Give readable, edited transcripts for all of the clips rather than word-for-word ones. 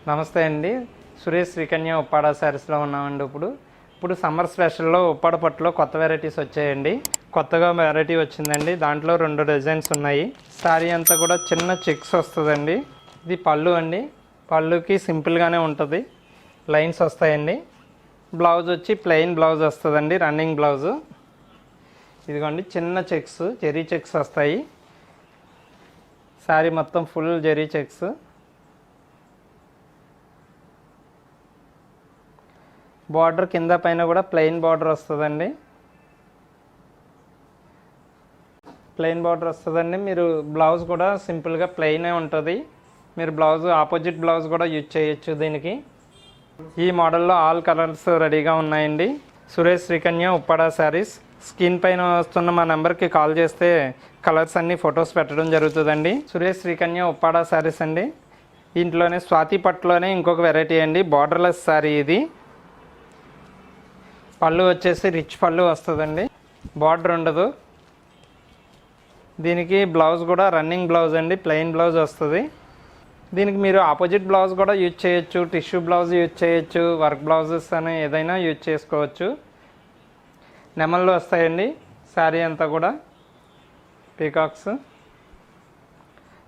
నమస్తే అండి. సురేష్ శ్రీకన్య ఉప్పాడ శారీస్లో ఉన్నామండి. ఇప్పుడు సమ్మర్ స్పెషల్లో ఉప్పాడ పట్టులో కొత్త వెరైటీస్ వచ్చాయండి. కొత్తగా వెరైటీ వచ్చిందండి. దాంట్లో 2 డిజైన్స్ ఉన్నాయి. శారీ అంతా కూడా చిన్న చెక్స్ వస్తుందండి. ఇది పళ్ళు అండి. పళ్ళుకి సింపుల్గానే ఉంటుంది, లైన్స్ వస్తాయండి. బ్లౌజ్ వచ్చి ప్లెయిన్ బ్లౌజ్ వస్తుందండి, రన్నింగ్ బ్లౌజు. ఇదిగోండి చిన్న చెక్స్, జెరీ చెక్స్ వస్తాయి. శారీ మొత్తం ఫుల్ జెరీ చెక్స్. బార్డర్ కింద పైన కూడా ప్లెయిన్ బార్డర్ వస్తుందండి. మీరు బ్లౌజ్ కూడా సింపుల్గా ప్లెయినే ఉంటుంది. మీరు బ్లౌజ్ ఆపోజిట్ బ్లౌజ్ కూడా యూజ్ చేయొచ్చు దీనికి. ఈ మోడల్లో ఆల్ కలర్స్ రెడీగా ఉన్నాయండి. సురేష్ శ్రీకన్య ఉప్పాడ శారీస్. స్క్రీన్ పైన వస్తున్న మా నెంబర్కి కాల్ చేస్తే కలర్స్ అన్ని ఫొటోస్ పెట్టడం జరుగుతుందండి. సురేష్ శ్రీకన్య ఉప్పాడ శారీస్ అండి. దీంట్లోనే స్వాతి పట్టులోనే ఇంకొక వెరైటీ అండి, బార్డర్లెస్ శారీ ఇది. పళ్ళు వచ్చేసి రిచ్ పళ్ళు వస్తుందండి, బార్డర్ ఉండదు. దీనికి బ్లౌజ్ కూడా రన్నింగ్ బ్లౌజ్ అండి, ప్లెయిన్ బ్లౌజ్ వస్తుంది. దీనికి మీరు ఆపోజిట్ బ్లౌజ్ కూడా యూజ్ చేయొచ్చు, టిష్యూ బ్లౌజ్ యూజ్ చేయొచ్చు, వర్క్ బ్లౌజెస్ అని ఏదైనా యూజ్ చేసుకోవచ్చు. నెమళ్ళు వస్తాయండి శారీ అంతా కూడా, పీకాక్స్.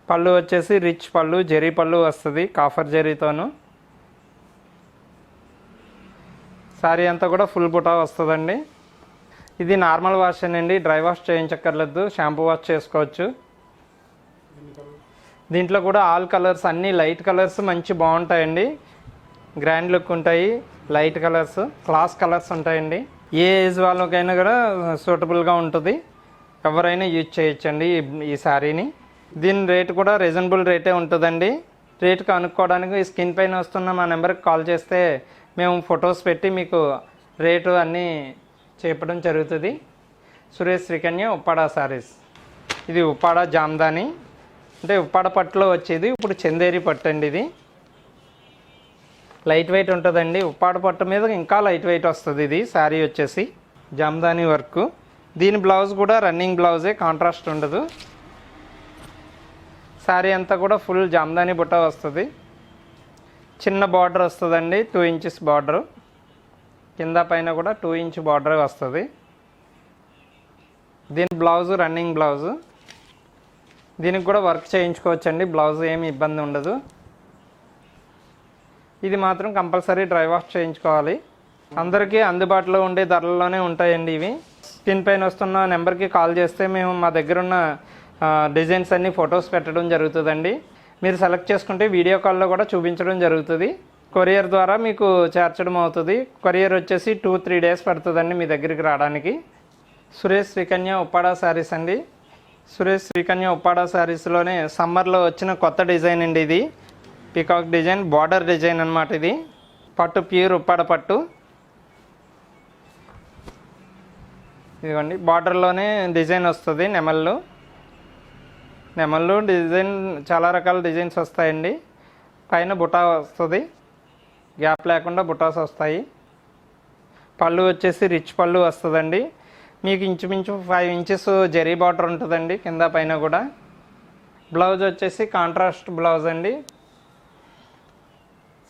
పళ్ళు వచ్చేసి రిచ్ పళ్ళు, జెరీ పళ్ళు వస్తుంది, కాఫర్ జెరీతోను. శారీ అంతా కూడా ఫుల్ బుటా వస్తుందండి. ఇది నార్మల్ వాష్ అండి, డ్రై వాష్ చేయించక్కర్లేదు, షాంపూ వాష్ చేసుకోవచ్చు. దీంట్లో కూడా ఆల్ కలర్స్ అన్నీ లైట్ కలర్స్ మంచి బాగుంటాయండి, గ్రాండ్ లుక్ ఉంటాయి. లైట్ కలర్స్, క్లాస్ కలర్స్ ఉంటాయండి. ఏ ఏజ్ వాళ్ళకైనా కూడా సూటబుల్గా ఉంటుంది, ఎవరైనా యూజ్ చేయొచ్చండి ఈ శారీని. దీని రేట్ కూడా రీజనబుల్ రేటే ఉంటుందండి. రేట్ కనుక్కోవడానికి స్క్రీన్ పైన వస్తున్న మా నెంబర్కి కాల్ చేస్తే మేము ఫొటోస్ పెట్టి మీకు రేటు అన్నీ చెప్పడం జరుగుతుంది. సురేష్ శ్రీకన్య ఉప్పాడ శారీస్. ఇది ఉప్పాడ జామ్దాని అంటే ఉప్పాడ పట్టులో వచ్చేది. ఇప్పుడు చందేరి పట్టు అండి. ఇది లైట్ వెయిట్ ఉంటుందండి. ఉప్పాడ పట్టు మీద ఇంకా లైట్ వెయిట్ వస్తుంది. ఇది శారీ వచ్చేసి జామ్దాని వర్క్. దీని బ్లౌజ్ కూడా రన్నింగ్ బ్లౌజే, కాంట్రాస్ట్ ఉండదు. శారీ అంతా కూడా ఫుల్ జామ్దాని బుట్ట వస్తుంది. చిన్న బార్డర్ వస్తుందండి, 2 ఇంచెస్ బార్డరు. కింద పైన కూడా 2 ఇంచ్ బార్డర్ వస్తుంది. దీని బ్లౌజు రన్నింగ్ బ్లౌజు. దీనికి కూడా వర్క్ చేయించుకోవచ్చండి, బ్లౌజ్ ఏమి ఇబ్బంది ఉండదు. ఇది మాత్రం కంపల్సరీ డ్రై వాష్ చేయించుకోవాలి. అందరికీ అందుబాటులో ఉండే ధరల్లోనే ఉంటాయండి ఇవి. స్క్రీన్ పైన వస్తున్న నెంబర్కి కాల్ చేస్తే మేము మా దగ్గర ఉన్న డిజైన్స్ అన్నీ ఫొటోస్ పెట్టడం జరుగుతుందండి. మీరు సెలెక్ట్ చేసుకుంటే వీడియో కాల్లో కూడా చూపించడం జరుగుతుంది. కొరియర్ ద్వారా మీకు చేర్చడం అవుతుంది. కొరియర్ వచ్చేసి 2-3 డేస్ పడుతుందండి మీ దగ్గరికి రావడానికి. సురేష్ శ్రీకన్య ఉప్పాడ శారీస్ అండి. సురేష్ శ్రీకన్య ఉప్పాడ శారీస్లోనే సమ్మర్లో వచ్చిన కొత్త డిజైన్ అండి ఇది. పీకాక్ డిజైన్, బార్డర్ డిజైన్ అన్నమాట. ఇది పట్టు, ప్యూర్ ఉప్పాడ పట్టు. ఇదిగోండి బార్డర్లోనే డిజైన్ వస్తుంది. నెమళ్ళు డిజైన్ చాలా రకాల డిజైన్స్ వస్తాయండి. పైన బుటా వస్తుంది, గ్యాప్ లేకుండా బుటాస్ వస్తాయి. పళ్ళు వచ్చేసి రిచ్ పళ్ళు వస్తుందండి. మీకు ఇంచుమించు 5 ఇంచెస్ జెరీ బార్డర్ ఉంటుందండి కింద పైన కూడా. బ్లౌజ్ వచ్చేసి కాంట్రాస్ట్ బ్లౌజ్ అండి.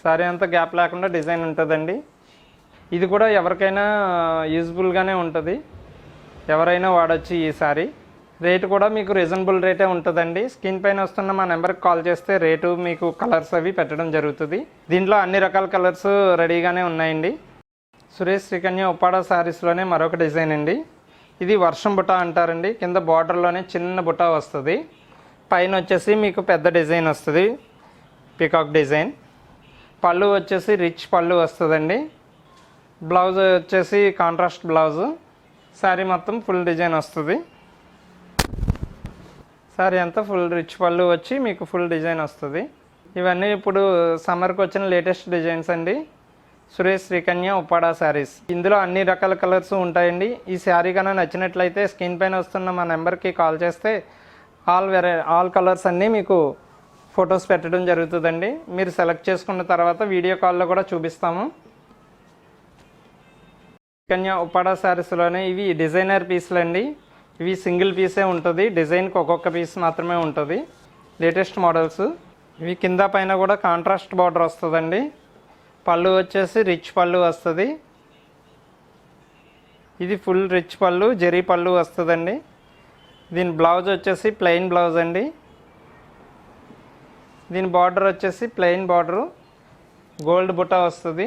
సారీ అంతా గ్యాప్ లేకుండా డిజైన్ ఉంటుందండి. ఇది కూడా ఎవరికైనా యూజ్ఫుల్గానే ఉంటుంది, ఎవరైనా వాడచ్చు ఈ సారీ. రేటు కూడా మీకు రీజనబుల్ రేటే ఉంటుందండి. స్క్రీన్ పైన వస్తున్న మా నెంబర్కి కాల్ చేస్తే రేటు మీకు కలర్స్ అవి పెట్టడం జరుగుతుంది. దీంట్లో అన్ని రకాల కలర్స్ రెడీగానే ఉన్నాయండి. సురేష్ శ్రీకన్య ఉప్పాడ శారీస్లోనే మరొక డిజైన్ అండి. ఇది వర్షం బుట్ట అంటారండి. కింద బార్డర్లోనే చిన్న బుట్ట వస్తుంది, పైన వచ్చేసి మీకు పెద్ద డిజైన్ వస్తుంది, పీకాక్ డిజైన్. పళ్ళు వచ్చేసి రిచ్ పళ్ళు వస్తుందండి. బ్లౌజ్ వచ్చేసి కాంట్రాస్ట్ బ్లౌజు. శారీ మొత్తం ఫుల్ డిజైన్ వస్తుంది. శారీ అంతా ఫుల్ రిచ్ పళ్ళు వచ్చి మీకు ఫుల్ డిజైన్ వస్తుంది. ఇవన్నీ ఇప్పుడు సమ్మర్కి వచ్చిన లేటెస్ట్ డిజైన్స్ అండి. సురేష్ శ్రీకన్య ఉప్పాడ శారీస్. ఇందులో అన్ని రకాల కలర్స్ ఉంటాయండి. ఈ శారీ కన్నా నచ్చినట్లయితే స్క్రీన్ పైన వస్తున్న మా నెంబర్కి కాల్ చేస్తే ఆల్ కలర్స్ అన్నీ మీకు ఫొటోస్ పెట్టడం జరుగుతుందండి. మీరు సెలెక్ట్ చేసుకున్న తర్వాత వీడియో కాల్లో కూడా చూపిస్తాము. శ్రీకన్య ఉప్పాడ శారీస్లోనే ఇవి డిజైనర్ పీస్లు అండి. ఇవి సింగిల్ పీసే ఉంటుంది, డిజైన్కి ఒక్కొక్క పీస్ మాత్రమే ఉంటుంది. Latest models. ఇవి కింద పైన కూడా కాంట్రాస్ట్ బార్డర్ వస్తుందండి. పళ్ళు వచ్చేసి రిచ్ పళ్ళు వస్తుంది. ఇది ఫుల్ రిచ్ పళ్ళు, జరీ పళ్ళు వస్తుందండి. దీని బ్లౌజ్ వచ్చేసి ప్లెయిన్ బ్లౌజ్ అండి. దీని బార్డర్ వచ్చేసి ప్లెయిన్ బార్డరు, గోల్డ్ బుట్ట వస్తుంది.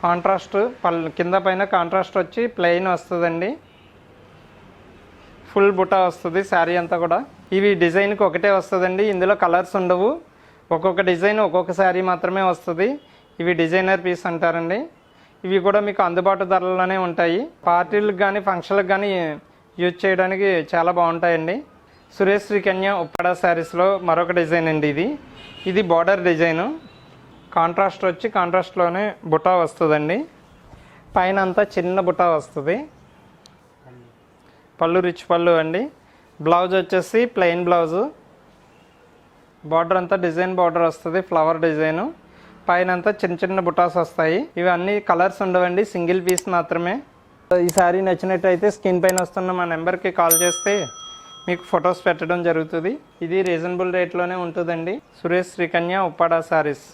కాంట్రాస్ట్ పళ్ళు కింద పైన కాంట్రాస్ట్ వచ్చి ప్లెయిన్ వస్తుందండి. ఫుల్ బుట్ట వస్తుంది శారీ అంతా కూడా. ఇవి డిజైన్కి ఒకటే వస్తుందండి, ఇందులో కలర్స్ ఉండవు. ఒక్కొక్క డిజైన్ ఒక్కొక్క శారీ మాత్రమే వస్తుంది. ఇవి డిజైనర్ పీస్ అంటారండి. ఇవి కూడా మీకు అందుబాటు ధరలోనే ఉంటాయి. పార్టీలకు కానీ ఫంక్షన్లకు కానీ యూజ్ చేయడానికి చాలా బాగుంటాయండి. సురేష్ శ్రీకన్య ఉప్పాడ శారీస్లో మరొక డిజైన్ అండి. ఇది బార్డర్ డిజైను. కాంట్రాస్ట్ వచ్చి కాంట్రాస్ట్లోనే బుట్ట వస్తుందండి. పైన అంతా చిన్న బుట్ట వస్తుంది. పళ్ళు రిచ్ పళ్ళు అండి. బ్లౌజ్ వచ్చేసి ప్లెయిన్ బ్లౌజు. బార్డర్ అంతా డిజైన్ బార్డర్ వస్తుంది, ఫ్లవర్ డిజైను. పైన అంతా చిన్న చిన్న బుటాస్ వస్తాయి. ఇవి అన్ని కలర్స్ ఉండవండి, సింగిల్ పీస్ మాత్రమే. ఈ శారీ నచ్చినట్టయితే స్క్రీన్ పైన వస్తున్న మా నెంబర్కి కాల్ చేస్తే మీకు ఫొటోస్ పెట్టడం జరుగుతుంది. ఇది రీజనబుల్ రేట్లోనే ఉంటుందండి. సురేష్ శ్రీకన్య ఉప్పాడ శారీస్.